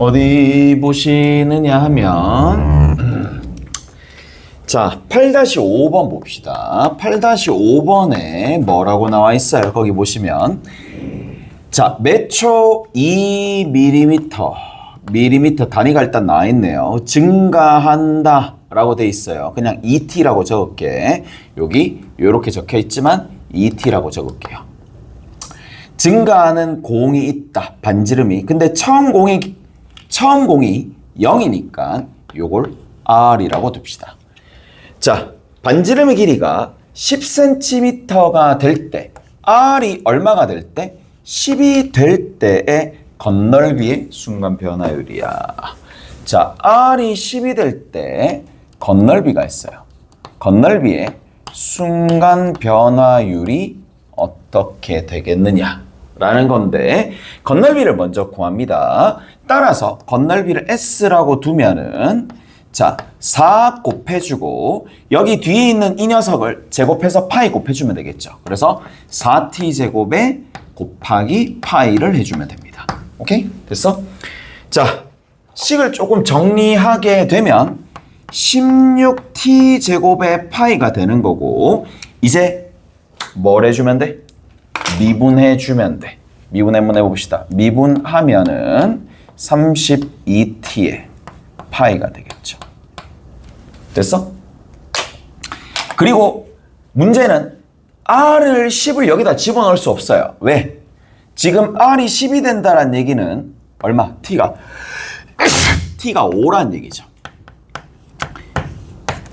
어디 보시느냐 하면 자, 8-5번 봅시다. 8-5번에 뭐라고 나와 있어요? 거기 보시면 자, 몇 초 2mm 밀리미터 단위가 일단 나와 있네요. 증가한다 라고 돼 있어요. 그냥 ET라고 적을게. 여기 이렇게 적혀 있지만 ET라고 적을게요. 증가하는 공이 있다. 반지름이. 근데 처음 공이 0이니까 요걸 R이라고 둡시다. 자, 반지름의 길이가 10cm가 될 때, R이 얼마가 될 때? 10이 될 때의 건널비의 순간 변화율이야. 자, R이 10이 될 때 건널비가 있어요. 건널비의 순간 변화율이 어떻게 되겠느냐 라는 건데, 건널비를 먼저 구합니다. 따라서 건널비를 S라고 두면은 자, 4 곱해주고 여기 뒤에 있는 이 녀석을 제곱해서 파이 곱해주면 되겠죠. 그래서 4t제곱에 곱하기 파이를 해주면 됩니다. 오케이? 됐어? 자, 식을 조금 정리하게 되면 16t제곱의 파이가 되는 거고, 이제 뭘 해주면 돼? 미분해주면 돼. 미분 한번 해봅시다. 미분하면은 32t의 파이가 되겠죠. 됐어? 그리고 문제는 R을 10을 여기다 집어넣을 수 없어요. 왜? 지금 R이 10이 된다는 얘기는 얼마? T가 5란 얘기죠.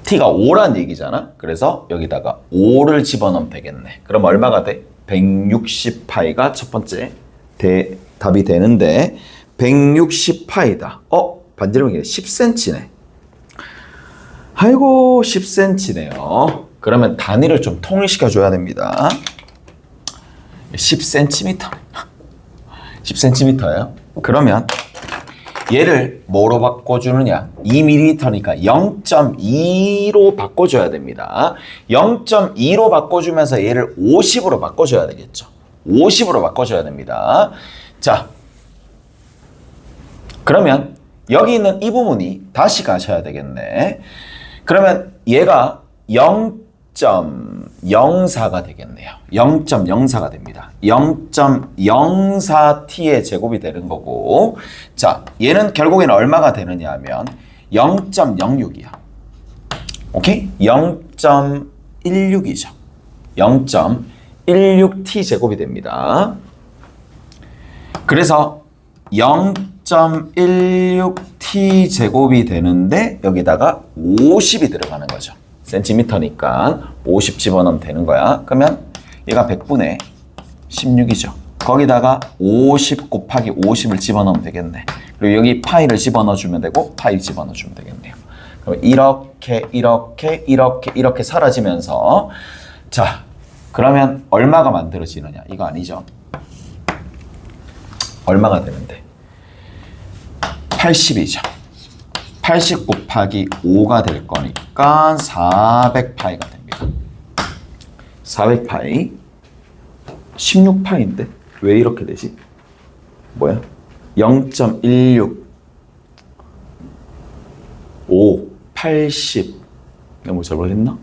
T가 5란 얘기잖아. 그래서 여기다가 5를 집어넣으면 되겠네. 그럼 얼마가 돼? 160파이가 첫 번째 답이 되는데 160파이다. 반지름이 10cm네. 아이고 10cm네요. 그러면 단위를 좀 통일시켜 줘야 됩니다. 10cm. 10cm예요. 그러면 얘를 뭐로 바꿔주느냐? 2mm니까 0.2로 바꿔줘야 됩니다. 0.2로 바꿔주면서 얘를 50으로 바꿔줘야 되겠죠. 50으로 바꿔줘야 됩니다. 자, 그러면 여기 있는 이 부분이 다시 가셔야 되겠네. 그러면 얘가 0.04가 되겠네요. 0.04가 됩니다. 0.04t의 제곱이 되는 거고, 자, 얘는 결국에는 얼마가 되느냐 하면 0.06이야. 오케이? 0.16이죠. 0.16t 제곱이 됩니다. 그래서 0.16t 제곱이 되는데 여기다가 50이 들어가는 거죠. 센티미터니까 50 집어넣으면 되는 거야. 그러면 얘가 100분의 16이죠. 거기다가 50 곱하기 50을 집어넣으면 되겠네. 그리고 여기 파이를 집어넣어주면 되고 파이 집어넣어주면 되겠네요. 그럼 이렇게 사라지면서, 자, 그러면 얼마가 만들어지느냐? 이거 아니죠. 얼마가 되는데? 80이죠. 80 곱하기 5가 될 거니까 400파이가 됩니다. 400파이 16파이인데 왜 이렇게 되지? 뭐야? 0.16 5 80 너무 잘못했나?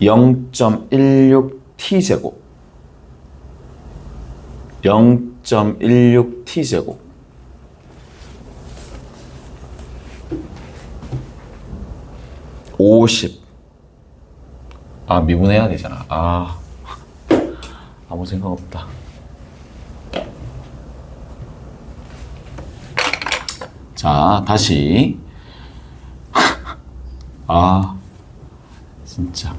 0.16t제곱 0.16t제곱 50 미분해야 되잖아. 아무 생각 없다. 자, 다시 진짜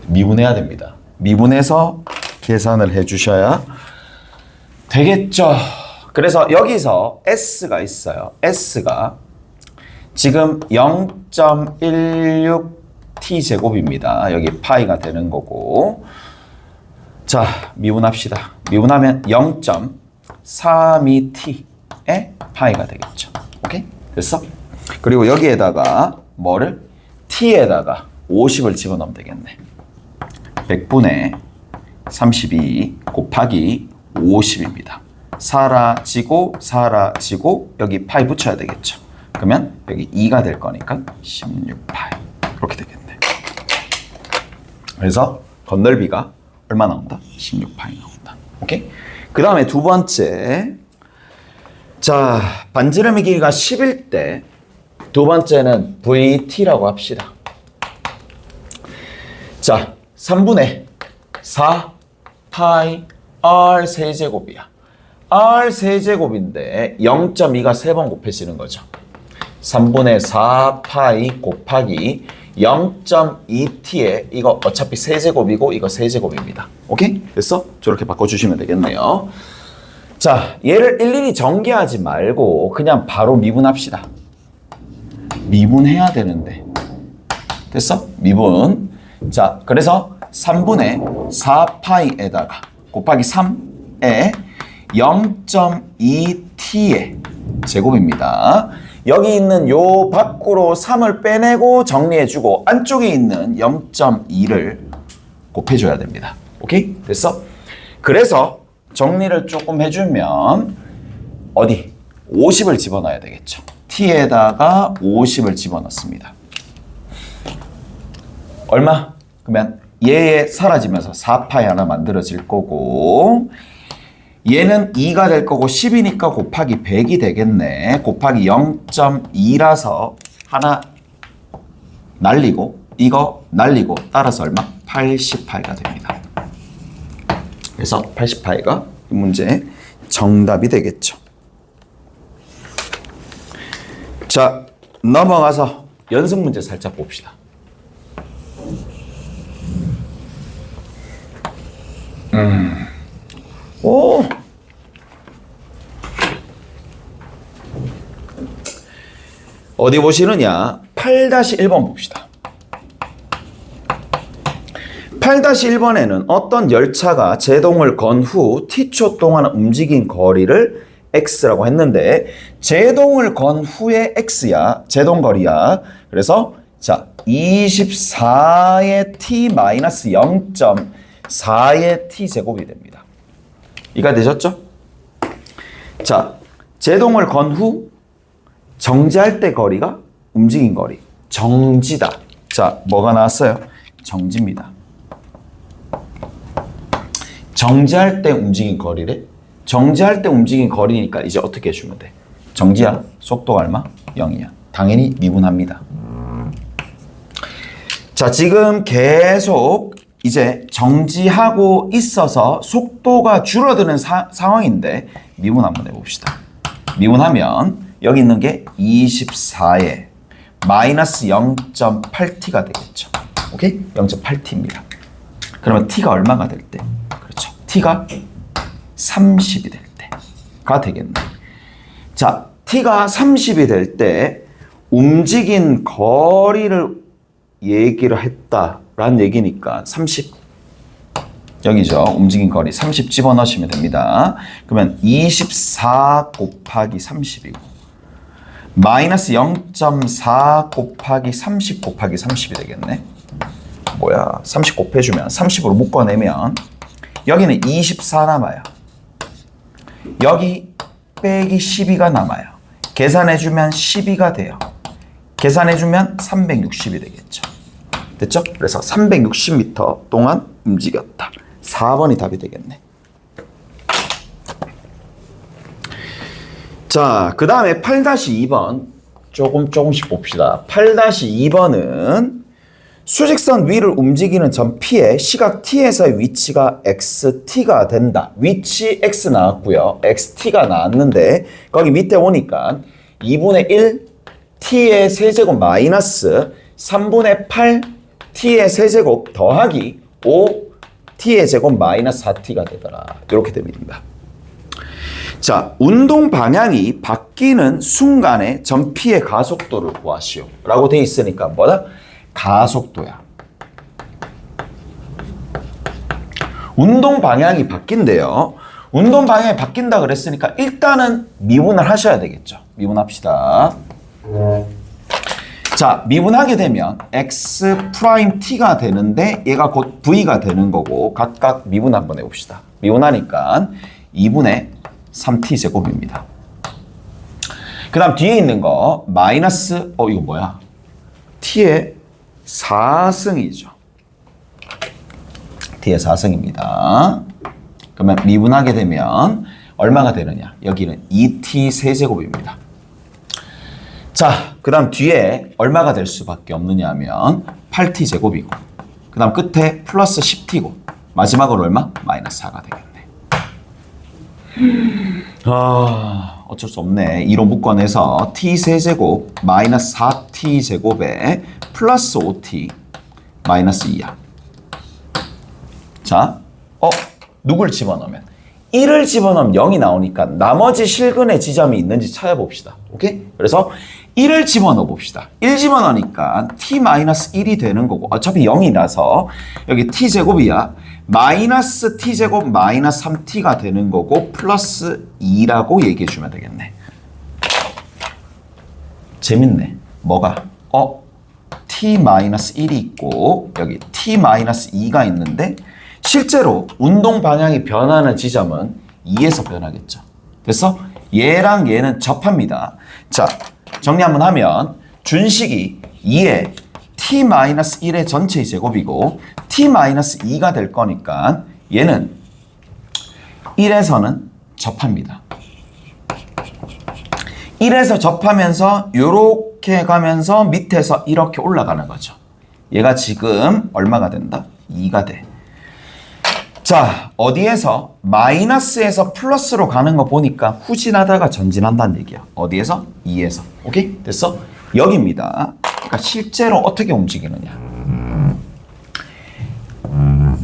미분해야 됩니다. 미분해서 계산을 해 주셔야 되겠죠. 그래서 여기서 S가 있어요. S가 지금 0.16t제곱입니다. 여기 파이가 되는 거고. 자, 미분합시다. 미분하면 0.32t의 파이가 되겠죠. 오케이? 됐어? 그리고 여기에다가 뭐를? t에다가 50을 집어넣으면 되겠네. 100분의 32 곱하기 50입니다. 사라지고 사라지고 여기 파이 붙여야 되겠죠. 그러면 여기 2가 될 거니까 16파이 이렇게 되겠네. 그래서 건널비가 얼마 나온다? 16파이 나온다. 오케이? 그 다음에 두 번째, 자, 반지름의 길이가 10일 때 두 번째는 VT라고 합시다. 자, 3분의 4 파이 R 세제곱이야. R 세제곱인데 0.2가 3번 곱해지는 거죠. 3분의 4 파이 곱하기 0.2t에 이거 어차피 세제곱이고 이거 세제곱입니다. 오케이? 그래서 저렇게 바꿔주시면 되겠네요. 자, 얘를 일일이 전개하지 말고 그냥 바로 미분합시다. 미분해야 되는데. 됐어? 미분. 자, 그래서 3분의 4파이에다가 곱하기 3에 0.2t의 제곱입니다. 여기 있는 요 밖으로 3을 빼내고 정리해주고 안쪽에 있는 0.2를 곱해줘야 됩니다. 오케이? 됐어? 그래서 정리를 조금 해주면 어디? 50을 집어넣어야 되겠죠. t에다가 50을 집어넣습니다. 얼마? 그러면 얘 사라지면서 4파이 하나 만들어질 거고 얘는 2가 될 거고 10이니까 곱하기 100이 되겠네. 곱하기 0.2라서 하나 날리고 이거 날리고 따라서 얼마? 80파이가 됩니다. 그래서 80파이가 이 문제의 정답이 되겠죠. 자, 넘어가서 연습 문제 살짝 봅시다. 오! 어디 보시느냐? 8-1번 봅시다. 8-1번에는 어떤 열차가 제동을 건 후 t초 동안 움직인 거리를 x라고 했는데 제동을 건 후에 x야. 제동거리야. 그래서 자, 24의 t-0.4의 t제곱이 됩니다. 이가 되셨죠? 자, 제동을 건 후 정지할 때 거리가 움직인 거리. 정지다. 자, 뭐가 나왔어요? 정지입니다. 정지할 때 움직인 거리래. 정지할 때 움직인 거리니까 이제 어떻게 해주면 돼? 정지야. 속도가 얼마? 0이야. 당연히 미분합니다. 자, 지금 계속 이제 정지하고 있어서 속도가 줄어드는 상황인데 미분 한번 해봅시다. 미분하면 여기 있는 게 24에 마이너스 0.8t가 되겠죠. 오케이? 0.8t입니다. 그러면 t가 얼마가 될 때? 그렇죠. t가 30이 될 때가 되겠네. 자, t가 30이 될 때 움직인 거리를 얘기를 했다라는 얘기니까 30 여기죠. 움직인 거리 30 집어넣으시면 됩니다. 그러면 24 곱하기 30이고 마이너스 0.4 곱하기 30 곱하기 30이 되겠네. 뭐야? 30 곱해주면 30으로 묶어내면 여기는 24 남아요. 여기 빼기 12가 남아요. 계산해주면 12가 돼요. 계산해주면 360이 되겠죠. 됐죠? 그래서 360m 동안 움직였다. 4번이 답이 되겠네. 자, 그 다음에 8-2번 조금씩 봅시다. 8-2번은 수직선 위를 움직이는 점 P의 시각 T에서의 위치가 XT가 된다. 위치 X 나왔고요. XT가 나왔는데 거기 밑에 오니까 2분의 1 T의 세제곱 마이너스 3분의 8 T의 세제곱 더하기 5 T의 제곱 마이너스 4T가 되더라. 이렇게 됩니다. 자, 운동 방향이 바뀌는 순간에 점 P의 가속도를 구하시오. 라고 돼 있으니까 뭐다? 가속도야. 운동 방향이 바뀐대요. 운동 방향이 바뀐다 그랬으니까 일단은 미분을 하셔야 되겠죠. 미분합시다. 자, 미분하게 되면 X'T가 되는데 얘가 곧 V가 되는 거고 각각 미분 한번 해봅시다. 미분하니까 2분의 3t 제곱입니다. 그 다음 뒤에 있는 거 마이너스 이거 뭐야? t의 4승이죠. t의 4승입니다. 그러면 미분하게 되면 얼마가 되느냐? 여기는 2t 세제곱입니다. 자, 그 다음 뒤에 얼마가 될 수밖에 없느냐 하면 8t 제곱이고 그 다음 끝에 플러스 10t고 마지막으로 얼마? 마이너스 4가 되겠네. 어쩔 수 없네. 2로 묶어내서 t 세제곱 마이너스 4t 제곱에 플러스 5t 마이너스 2야. 자, 누굴 집어넣으면 1을 집어넣으면 0이 나오니까 나머지 실근의 지점이 있는지 찾아봅시다. 오케이? 그래서 1을 집어넣어 봅시다. 1 집어넣으니까 t-1이 되는 거고 어차피 0이라서 여기 t제곱이야. 마이너스 t제곱 마이너스 3t가 되는 거고 플러스 2라고 얘기해 주면 되겠네. 재밌네. 뭐가? t-1이 있고 여기 t-2가 있는데 실제로 운동 방향이 변하는 지점은 2에서 변하겠죠. 그래서 얘랑 얘는 접합니다. 자, 정리 한번 하면 준식이 2에 t-1의 전체의 제곱이고 t-2가 될 거니까 얘는 1에서는 접합니다. 1에서 접하면서 이렇게 가면서 밑에서 이렇게 올라가는 거죠. 얘가 지금 얼마가 된다? 2가 돼. 자, 어디에서? 마이너스에서 플러스로 가는 거 보니까 후진하다가 전진한다는 얘기야. 어디에서? 2에서. 오케이? 됐어? 여기입니다. 그러니까 실제로 어떻게 움직이느냐.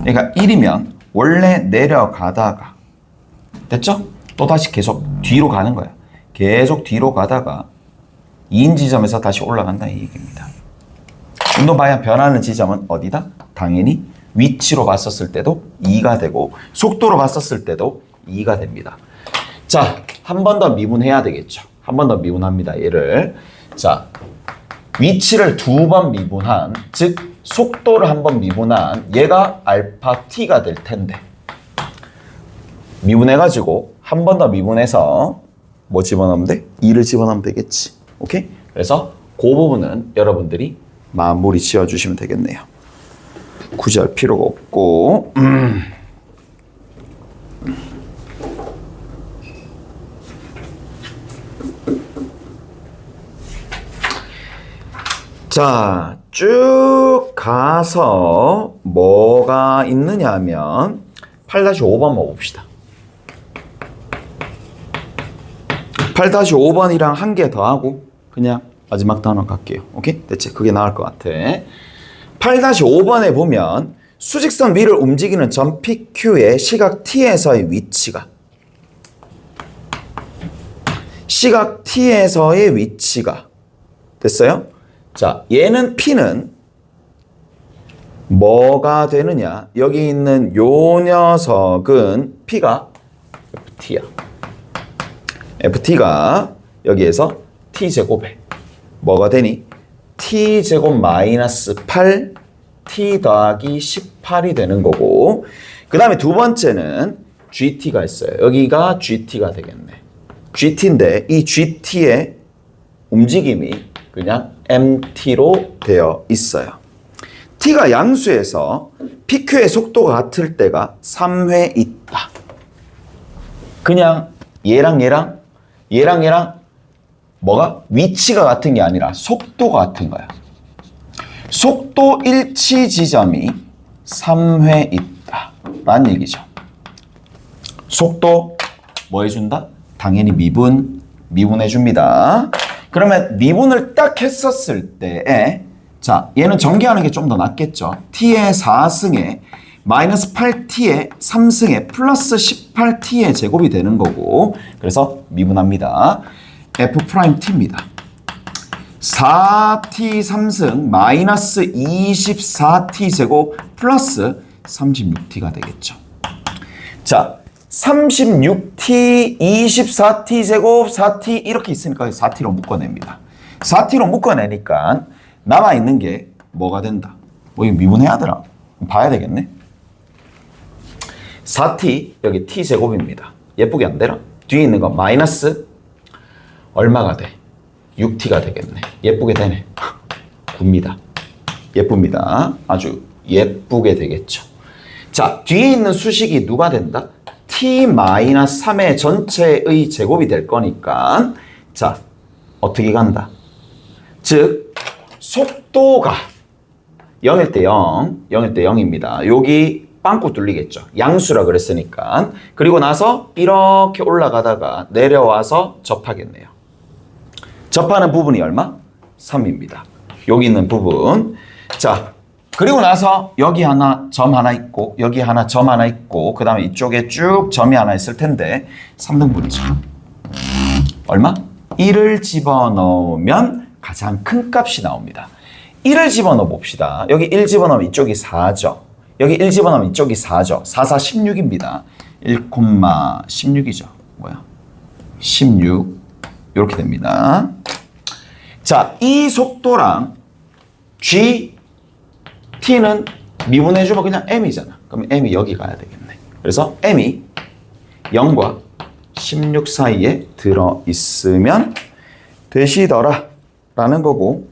그러니까 1이면 원래 내려가다가 됐죠? 또다시 계속 뒤로 가는 거야. 계속 뒤로 가다가 2인 지점에서 다시 올라간다 이 얘기입니다. 운동 방향 변하는 지점은 어디다? 당연히 위치로 봤었을 때도 2가 되고 속도로 봤었을 때도 2가 됩니다. 자, 한 번 더 미분해야 되겠죠. 한 번 더 미분합니다. 얘를. 자, 위치를 2번 미분한, 즉 속도를 한 번 미분한 얘가 알파 t가 될 텐데 미분해가지고 한 번 더 미분해서 뭐 집어넣으면 돼? 2를 집어넣으면 되겠지. 오케이? 그래서 그 부분은 여러분들이 마무리 지어주시면 되겠네요. 굳이 할 필요가 없고 자, 쭉 가서 뭐가 있느냐 하면 8-5번 봅시다. 8-5번이랑 한 개 더 하고 그냥 마지막 단어 갈게요. 오케이? 대체 그게 나을 것 같아. 8-5번에 보면 수직선 위를 움직이는 점 PQ의 시각 T에서의 위치가 됐어요? 자, 얘는 P는 뭐가 되느냐? 여기 있는 요 녀석은 P가 FT야. FT가 여기에서 T제곱에 뭐가 되니? T제곱 마이너스 8 T 더하기 18이 되는 거고 그 다음에 두 번째는 GT가 있어요. 여기가 GT가 되겠네. GT인데 이 GT의 움직임이 그냥 MT로 되어 있어요. T가 양수에서 PQ의 속도가 같을 때가 3회 있다. 그냥 얘랑 뭐가? 위치가 같은 게 아니라 속도가 같은 거야. 속도 일치 지점이 3회 있다 라는 얘기죠. 속도 뭐 해준다? 당연히 미분해 줍니다. 그러면 미분을 딱 했었을 때에 자, 얘는 전개하는 게 좀 더 낫겠죠. t의 4승에 마이너스 8t의 3승에 플러스 18t의 제곱이 되는 거고 그래서 미분합니다. f't입니다. 4t 3승 마이너스 24t 제곱 플러스 36t가 되겠죠. 자, 36t, 24t 제곱, 4t 이렇게 있으니까 4t로 묶어냅니다. 4t로 묶어내니까 남아있는 게 뭐가 된다? 뭐 이거 미분해야 하더라. 봐야 되겠네. 4t 여기 t 제곱입니다. 예쁘게 안 되나? 뒤에 있는 거 마이너스 얼마가 돼? 6t가 되겠네. 예쁘게 되네. 굽니다. 예쁩니다. 아주 예쁘게 되겠죠. 자, 뒤에 있는 수식이 누가 된다? t-3의 전체의 제곱이 될 거니까 자, 어떻게 간다? 즉, 속도가 0일 때 0, 0일 때 0입니다. 여기 빵꾸 뚫리겠죠. 양수라 그랬으니까. 그리고 나서 이렇게 올라가다가 내려와서 접하겠네요. 접하는 부분이 얼마? 3입니다. 여기 있는 부분. 자, 그리고 나서 여기 하나 점 하나 있고 여기 하나 점 하나 있고 그 다음에 이쪽에 쭉 점이 하나 있을 텐데 3등분이죠. 얼마? 1을 집어넣으면 가장 큰 값이 나옵니다. 1을 집어넣어 봅시다. 여기 1 집어넣으면 이쪽이 4죠. 여기 1 집어넣으면 이쪽이 4죠. 4, 4, 16입니다. 1,16이죠. 뭐야? 16 이렇게 됩니다. 자, 이 속도랑 g, t는 미분해주면 그냥 m이잖아. 그럼 m이 여기 가야 되겠네. 그래서 m이 0과 16 사이에 들어있으면 되시더라 라는 거고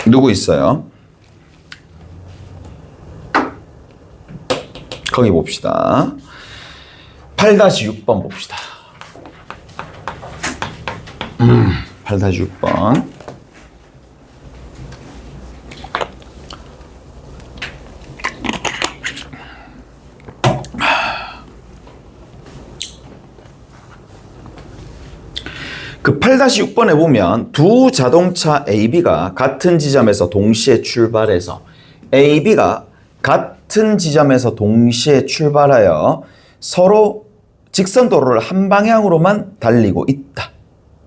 누구 있어요? 거기 봅시다. 8-6번 봅시다. 8-6번. 그 8-6번에 보면 두 자동차 AB가 같은 지점에서 동시에 출발해서 AB가 같은 지점에서 동시에 출발하여 서로 직선 도로를 한 방향으로만 달리고 있다.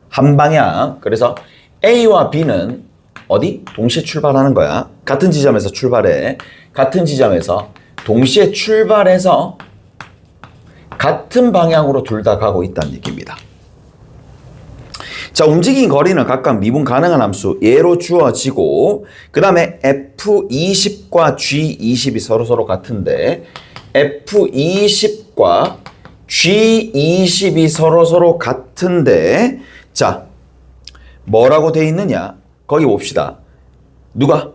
한 방향. 그래서 A와 B는 어디? 동시에 출발하는 거야. 같은 지점에서 출발해. 같은 지점에서 동시에 출발해서 같은 방향으로 둘 다 가고 있다는 얘기입니다. 자, 움직인 거리는 각각 미분 가능한 함수 얘로 주어지고 그 다음에 F20과 G20이 서로 같은데 F20과 G20이 서로 같은데 자, 뭐라고 돼 있느냐? 거기 봅시다. 누가?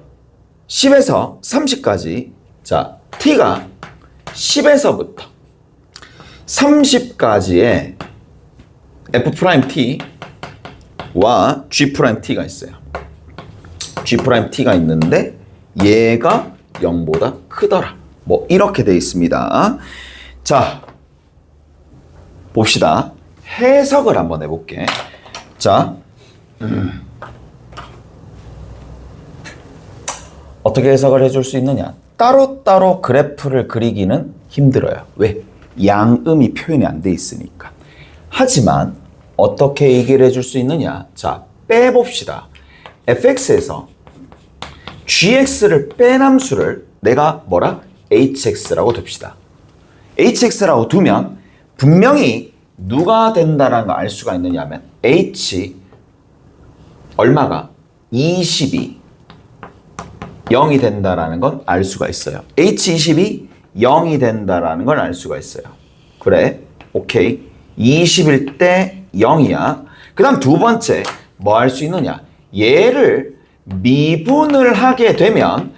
10에서 30까지 자, T가 10에서부터 30까지의 F'T 와 G'T가 있어요. G'T가 있는데 얘가 0보다 크더라. 뭐 이렇게 돼 있습니다. 자, 봅시다. 해석을 한번 해볼게. 자, 어떻게 해석을 해줄 수 있느냐? 따로따로 그래프를 그리기는 힘들어요. 왜? 양음이 표현이 안 돼 있으니까. 하지만 어떻게 얘기를 해줄 수 있느냐? 자, 빼봅시다. fx에서 gx를 뺀 함수를 내가 뭐라? hx라고 둡시다. hx라고 두면 분명히 누가 된다라는 걸 알 수가 있느냐 하면 h 얼마가? 20이 0이 된다라는 건 알 수가 있어요. h20이 0이 된다라는 걸 알 수가 있어요. 그래, 오케이. 20일 때 0이야. 그 다음 두 번째 뭐 할 수 있느냐? 얘를 미분을 하게 되면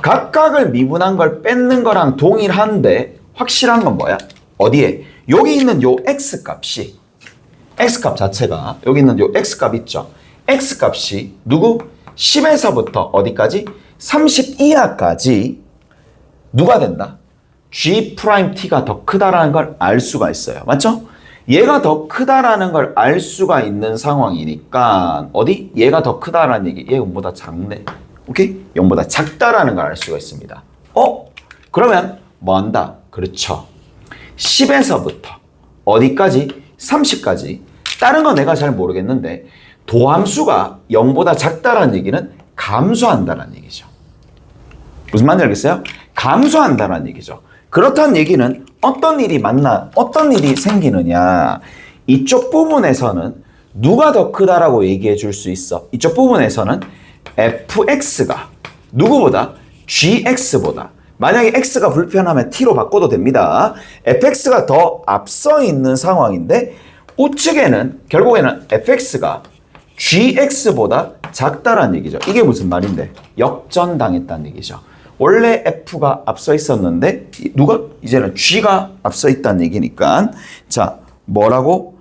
각각을 미분한 걸 뺏는 거랑 동일한데 확실한 건 뭐야? 어디에? 여기 있는 요 x값이 x값 자체가 여기 있는 요 x값 있죠? x값이 누구? 10에서부터 어디까지? 30 이하까지 누가 된다? G'T가 더 크다라는 걸 알 수가 있어요. 맞죠? 얘가 더 크다라는 걸 알 수가 있는 상황이니까 어디? 얘가 더 크다라는 얘기. 얘가 0보다 작네. 오케이? 0보다 작다라는 걸 알 수가 있습니다. 그러면 뭐 한다? 그렇죠. 10에서부터 어디까지? 30까지. 다른 건 내가 잘 모르겠는데 도함수가 0보다 작다라는 얘기는 감소한다라는 얘기죠. 무슨 말인지 알겠어요? 감소한다라는 얘기죠. 그렇다는 얘기는 어떤 일이 생기느냐. 이쪽 부분에서는 누가 더 크다라고 얘기해 줄 수 있어. 이쪽 부분에서는 fx가 누구보다? gx보다 만약에 x가 불편하면 t로 바꿔도 됩니다. fx가 더 앞서 있는 상황인데 우측에는 결국에는 fx가 gx보다 작다라는 얘기죠. 이게 무슨 말인데? 역전당했다는 얘기죠. 원래 f가 앞서 있었는데 누가? 이제는 g가 앞서 있다는 얘기니까 자, 뭐라고?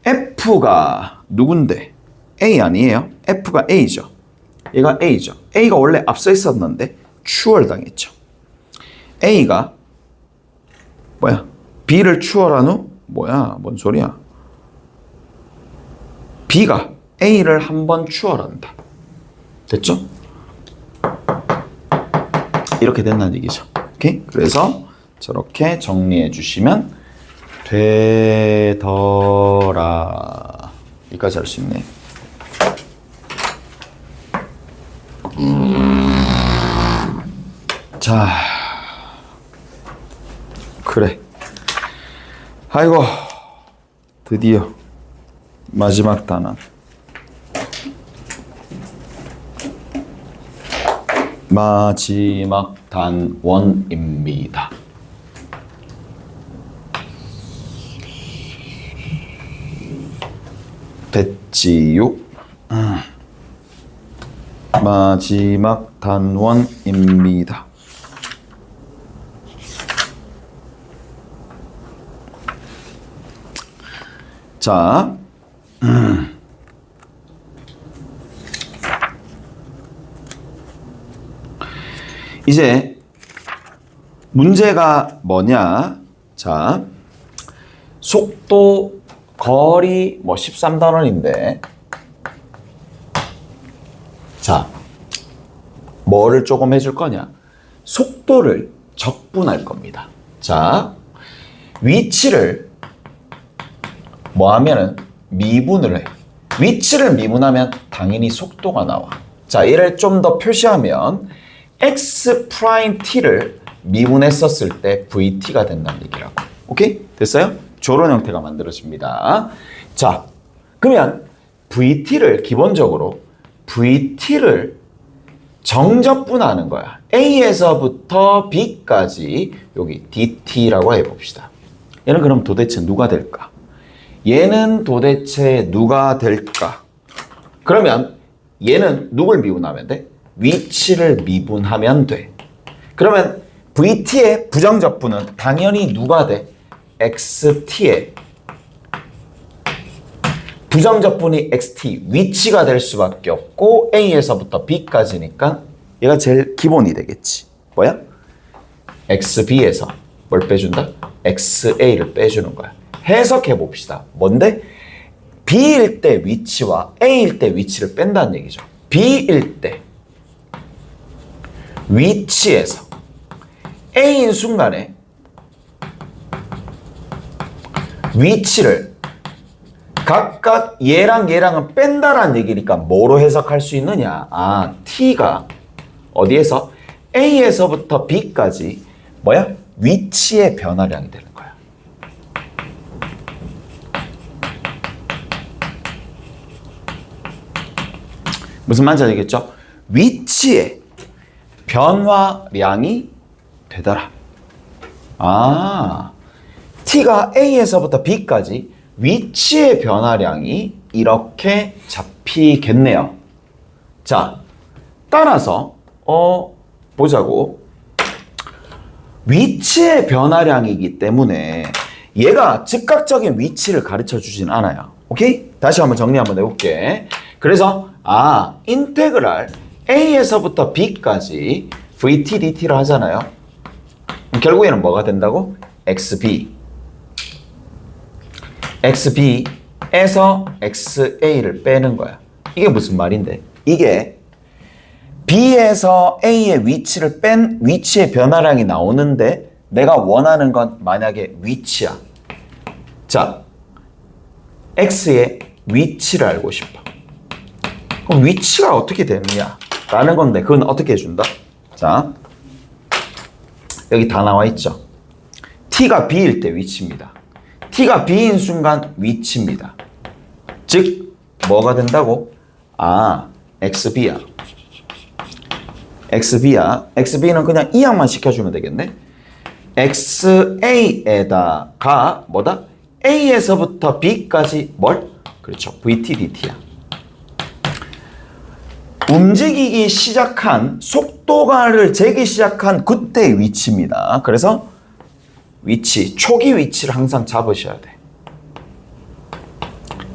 f가 누군데? a 아니에요? f가 a죠. 얘가 a죠. a가 원래 앞서 있었는데 추월당했죠. a가 뭐야? b를 추월한 후 뭐야? 뭔 소리야? b가 a를 한 번 추월한다. 됐죠? 이렇게 된다는 얘기죠. 오케이? 그래서 저렇게 정리해 주시면 되더라. 여기까지 할 수 있네. 자, 그래. 아이고, 드디어 마지막 단원. 마지막 단원입니다. 됐지요? 마지막 단원입니다. 자, 이제 문제가 뭐냐? 자, 속도, 거리 13단원인데 자, 뭐를 조금 해줄 거냐? 속도를 적분할 겁니다. 자, 위치를 뭐 하면은 미분을 해. 위치를 미분하면 당연히 속도가 나와. 자, 얘를 좀 더 표시하면 x 프라임 t를 미분했었을 때 vt가 된다는 얘기라고. 오케이? 됐어요? 저런 형태가 만들어집니다. 자, 그러면 vt를 기본적으로 vt를 정적분하는 거야. a에서부터 b까지 여기 dt라고 해봅시다. 얘는 그럼 도대체 누가 될까? 얘는 도대체 누가 될까? 그러면 얘는 누굴 미분하면 돼? 위치를 미분하면 돼. 그러면 vt의 부정적분은 당연히 누가 돼? xt의 부정적분이 xt 위치가 될 수밖에 없고 a에서부터 b까지니까 얘가 제일 기본이 되겠지. 뭐야? xb에서 뭘 빼준다? xa를 빼주는 거야. 해석해 봅시다. 뭔데? b일 때 위치와 a일 때 위치를 뺀다는 얘기죠. b일 때 위치에서 a인 순간에 위치를 각각 얘랑 얘랑은 뺀다라는 얘기니까 뭐로 해석할 수 있느냐? 아, t가 어디에서? a에서부터 b까지 뭐야? 위치의 변화량이 되는 거야. 무슨 말인지 알겠죠? 위치의 변화량이 되더라. 아, t가 a에서부터 b까지 위치의 변화량이 이렇게 잡히겠네요. 자, 따라서 보자고. 위치의 변화량이기 때문에 얘가 즉각적인 위치를 가르쳐 주진 않아요. 오케이? 다시 한번 정리 한번 해볼게. 그래서 인테그랄 a에서부터 b까지 vt dt를 하잖아요. 결국에는 뭐가 된다고? xb에서 xa를 빼는 거야. 이게 무슨 말인데? 이게 b에서 a의 위치를 뺀 위치의 변화량이 나오는데 내가 원하는 건 만약에 위치야. 자, x의 위치를 알고 싶어. 그럼 위치가 어떻게 되느냐? 라는 건데 그건 어떻게 해준다? 자, 여기 다 나와 있죠. t가 b일 때 위치입니다. t가 b인 순간 위치입니다. 즉 뭐가 된다고? xb야. xb야. xb는 그냥 이항만 시켜주면 되겠네. xa에다가 뭐다? a에서부터 b까지 뭘? 그렇죠. vt dt야. 움직이기 시작한 속도가를 재기 시작한 그때의 위치입니다. 그래서 위치, 초기 위치를 항상 잡으셔야 돼.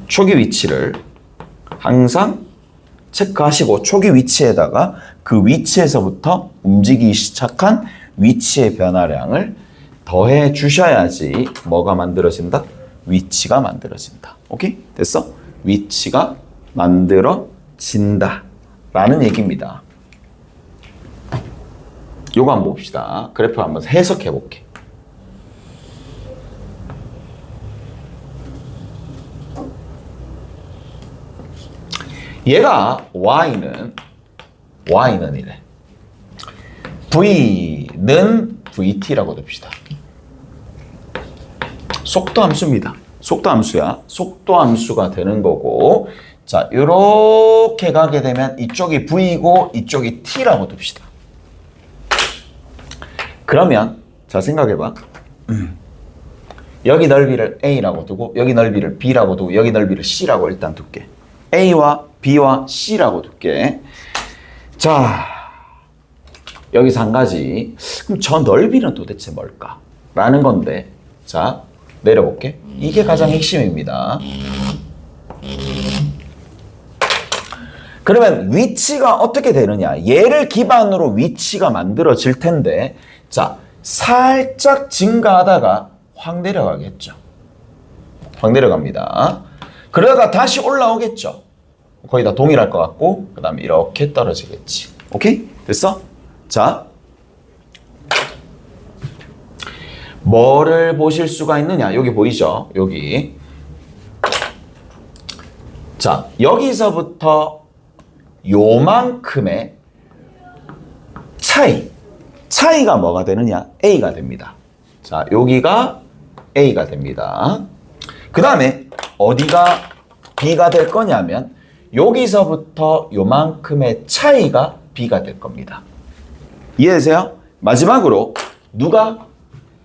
초기 위치를 항상 체크하시고 초기 위치에다가 그 위치에서부터 움직이기 시작한 위치의 변화량을 더해 주셔야지 뭐가 만들어진다? 위치가 만들어진다. 오케이? 됐어? 위치가 만들어진다 라는 얘기입니다. 요거 한번 봅시다. 그래프 한번 해석해 볼게. 얘가 y는 이래. v는 vt라고 둡시다. 속도 함수입니다. 속도 함수야. 속도 함수가 되는 거고, 자, 요렇게 가게 되면 이쪽이 v고 이쪽이 t라고 둡시다. 그러면 자, 생각해봐. 여기 넓이를 a라고 두고 여기 넓이를 b라고 두고 여기 넓이를 c라고 일단 둘게. a와 b와 c라고 둘게. 자, 여기서 한 가지. 그럼 저 넓이는 도대체 뭘까? 라는 건데, 자, 내려볼게. 이게 가장 핵심입니다. 그러면 위치가 어떻게 되느냐? 얘를 기반으로 위치가 만들어질 텐데, 자, 살짝 증가하다가 확 내려가겠죠. 확 내려갑니다. 그러다가 다시 올라오겠죠. 거의 다 동일할 것 같고, 그 다음에 이렇게 떨어지겠지. 오케이? 됐어? 자, 뭐를 보실 수가 있느냐? 여기 보이죠? 여기. 자, 여기서부터 요만큼의 차이가 뭐가 되느냐? A가 됩니다. 자, 여기가 A가 됩니다. 그 다음에 어디가 B가 될 거냐면 여기서부터 요만큼의 차이가 B가 될 겁니다. 이해되세요? 마지막으로 누가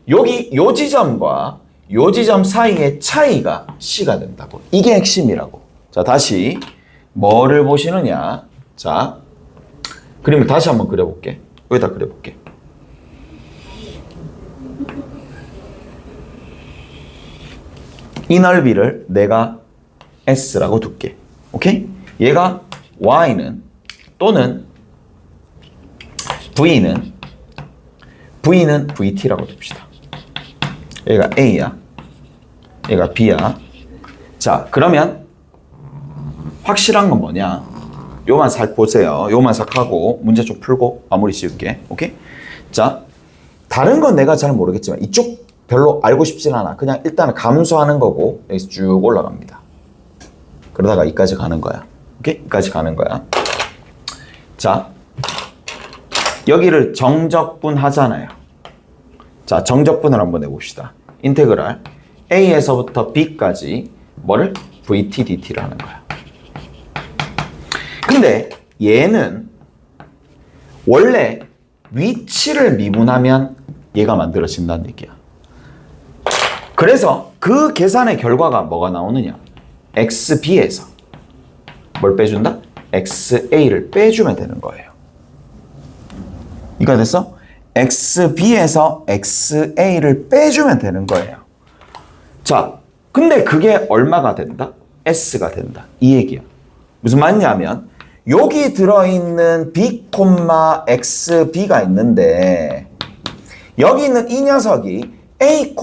여기 요 지점과 요 지점 사이의 차이가 C가 된다고. 이게 핵심이라고. 자, 다시 뭐를 보시느냐? 자, 그림을 다시 한번 그려볼게. 여기다 그려볼게. 이 넓이를 내가 S라고 둘게. 오케이? 얘가 Y는 또는 V는 VT라고 둡시다. 얘가 A야. 얘가 B야. 자, 그러면 확실한 건 뭐냐? 요만 살 보세요. 요만 싹 하고 문제 좀 풀고 마무리 지을게. 오케이? 자, 다른 건 내가 잘 모르겠지만 이쪽 별로 알고 싶진 않아. 그냥 일단은 감수하는 거고 여기서 쭉 올라갑니다. 그러다가 이까지 가는 거야. 오케이? 이까지 가는 거야. 자, 여기를 정적분 하잖아요. 자, 정적분을 한번 해봅시다. 인테그랄 A에서부터 B까지 뭐를? VT, DT를 하는 거야. 근데 얘는 원래 위치를 미분하면 얘가 만들어진다는 얘기야. 그래서 그 계산의 결과가 뭐가 나오느냐? XB에서 뭘 빼준다? XA를 빼주면 되는 거예요. 이거 됐어? XB에서 XA를 빼주면 되는 거예요. 자, 근데 그게 얼마가 된다? S가 된다. 이 얘기야. 무슨 말이냐면 여기 들어있는 B, XB가 있는데 여기 있는 이 녀석이 A,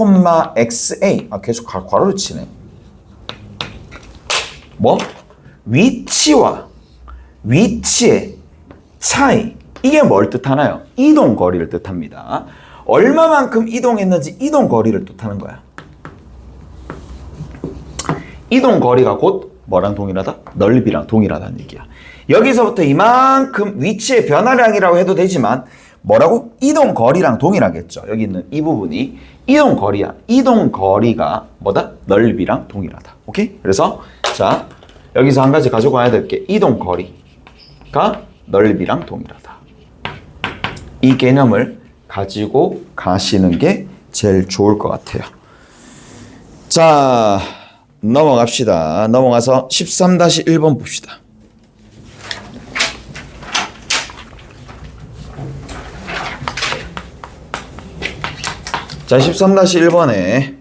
XA 계속 괄호를 치네. 뭐? 위치와 위치의 차이. 이게 뭘 뜻하나요? 이동 거리를 뜻합니다. 얼마만큼 이동했는지 이동 거리를 뜻하는 거야. 이동 거리가 곧 뭐랑 동일하다? 넓이랑 동일하다는 얘기야. 여기서부터 이만큼 위치의 변화량이라고 해도 되지만 뭐라고? 이동 거리랑 동일하겠죠. 여기 있는 이 부분이 이동 거리야. 이동 거리가 뭐다? 넓이랑 동일하다. 오케이? 그래서 자, 여기서 한 가지 가져가야 될 게 이동 거리가 넓이랑 동일하다. 이 개념을 가지고 가시는 게 제일 좋을 것 같아요. 자, 넘어갑시다. 넘어가서 13-1번 봅시다. 자, 13-1번에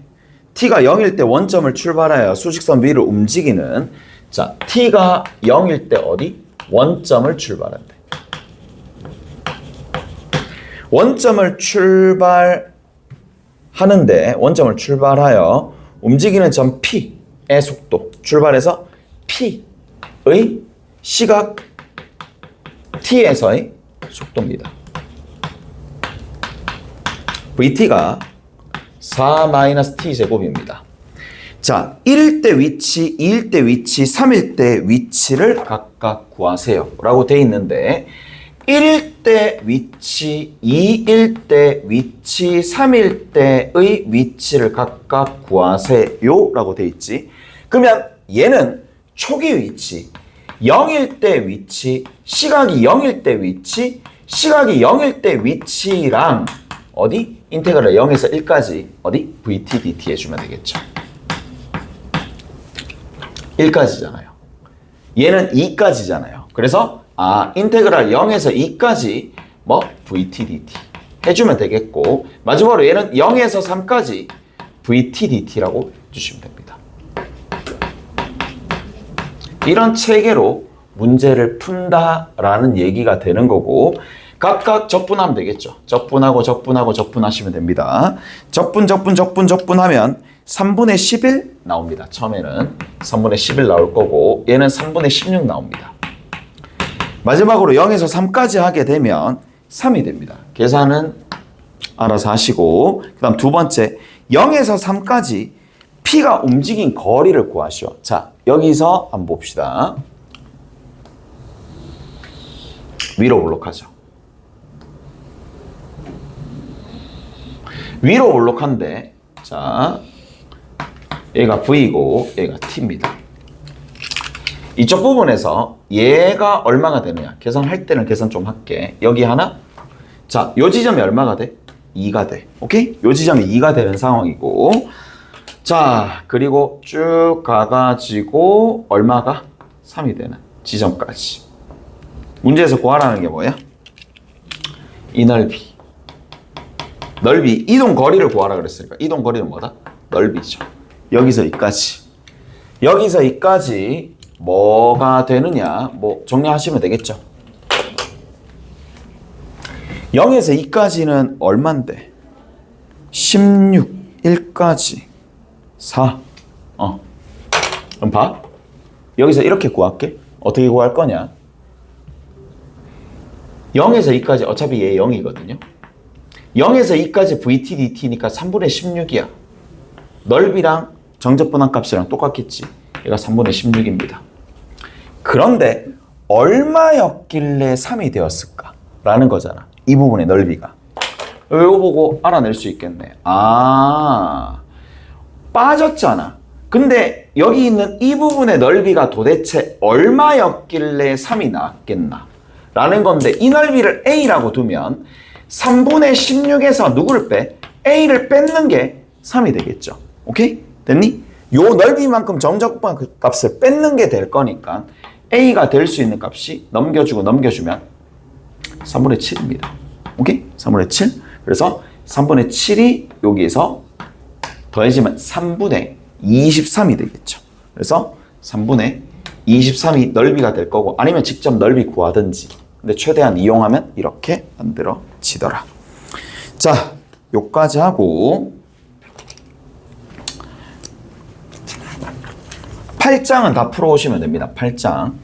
t가 0일 때 원점을 출발하여 수직선 위를 움직이는, 자, t가 0일 때 어디? 원점을 출발한대. 원점을 출발하여 움직이는 점 P의 속도, 출발해서 P의 시각 T에서의 속도입니다. VT가 4-t 제곱입니다. 자, 1일 때 위치, 2일 때 위치, 3일 때 위치를 각각 구하세요 라고 돼 있는데 1일 때 위치, 2일 때 위치, 3일 때의 위치를 각각 구하세요 라고 돼 있지. 그러면 얘는 초기 위치, 0일 때 위치, 시각이 0일 때 위치, 시각이 0일 때 위치랑 어디? 인테그랄 0에서 1까지 어디? VT, DT 해주면 되겠죠. 1까지잖아요. 얘는 2까지잖아요. 그래서 인테그랄 0에서 2까지 뭐 VT, DT 해주면 되겠고 마지막으로 얘는 0에서 3까지 VT, DT라고 해주시면 됩니다. 이런 체계로 문제를 푼다라는 얘기가 되는 거고 각각 적분하면 되겠죠. 적분하시면 됩니다. 적분하면 3분의 11 나옵니다. 처음에는 3분의 11 나올 거고 얘는 3분의 16 나옵니다. 마지막으로 0에서 3까지 하게 되면 3이 됩니다. 계산은 알아서 하시고 그 다음 두 번째 0에서 3까지 P가 움직인 거리를 구하시오. 자, 여기서 한번 봅시다. 위로 올록하죠. 위로 올록한데 자, 얘가 V고 얘가 T입니다. 이쪽 부분에서 얘가 얼마가 되느냐 계산할 때는 계산 좀 할게. 여기 하나, 자, 요 지점이 얼마가 돼? 2가 돼. 오케이? 요 지점이 2가 되는 상황이고 자, 그리고 쭉 가가지고 얼마가? 3이 되는 지점까지 문제에서 구하라는 게 뭐야? 이 넓이, 이동 거리를 구하라 그랬으니까 이동 거리는 뭐다? 넓이죠. 여기서 이까지 뭐가 되느냐 뭐 정리하시면 되겠죠. 0에서 2까지는 얼만데? 16, 1까지 4. 그럼 봐. 여기서 이렇게 구할게. 어떻게 구할 거냐? 0에서 2까지 어차피 얘 0이거든요. 0에서 2까지 VT, DT니까 3분의 16이야. 넓이랑 정적분한 값이랑 똑같겠지. 얘가 3분의 16입니다. 그런데 얼마였길래 3이 되었을까? 라는 거잖아. 이 부분의 넓이가. 이거 보고 알아낼 수 있겠네. 빠졌잖아. 근데 여기 있는 이 부분의 넓이가 도대체 얼마였길래 3이 나왔겠나? 라는 건데 이 넓이를 A라고 두면 3분의 16에서 누구를 빼? A를 뺏는 게 3이 되겠죠. 오케이? 됐니? 요 넓이만큼 정적분 값을 뺏는 게 될 거니까 A가 될 수 있는 값이 넘겨주면 3분의 7입니다. 오케이? 3분의 7. 그래서 3분의 7이 여기에서 더해지면 3분의 23이 되겠죠. 그래서 3분의 23이 넓이가 될 거고 아니면 직접 넓이 구하든지 근데 최대한 이용하면 이렇게 만들어지더라. 자, 요까지 하고 8장은 다 풀어오시면 됩니다. 8장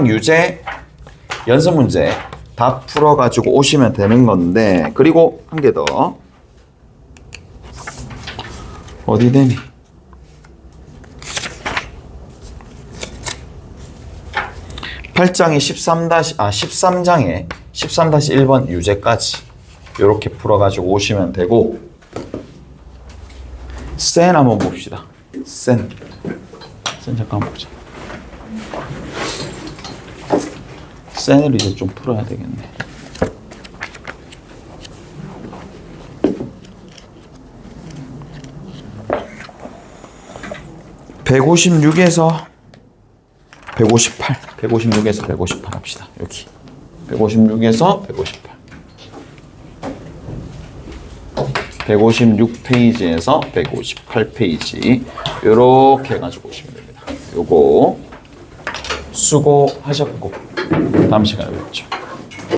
유제 연습 문제 다 풀어가지고 오시면 되는 건데 그리고 한 개 더 어디 되니? 8장이 13장에 13-1번 유제까지 이렇게 풀어가지고 오시면 되고 센 한번 봅시다. 센 잠깐 보자. 곱셈을 이제 좀 풀어야 되겠네. 156에서 158, 156에서 158 합시다. 여기 156에서 158. 156페이지에서 158페이지 이렇게 해가지고 오시면 됩니다. 요거 수고하셨고 다음 시간에 뵙죠.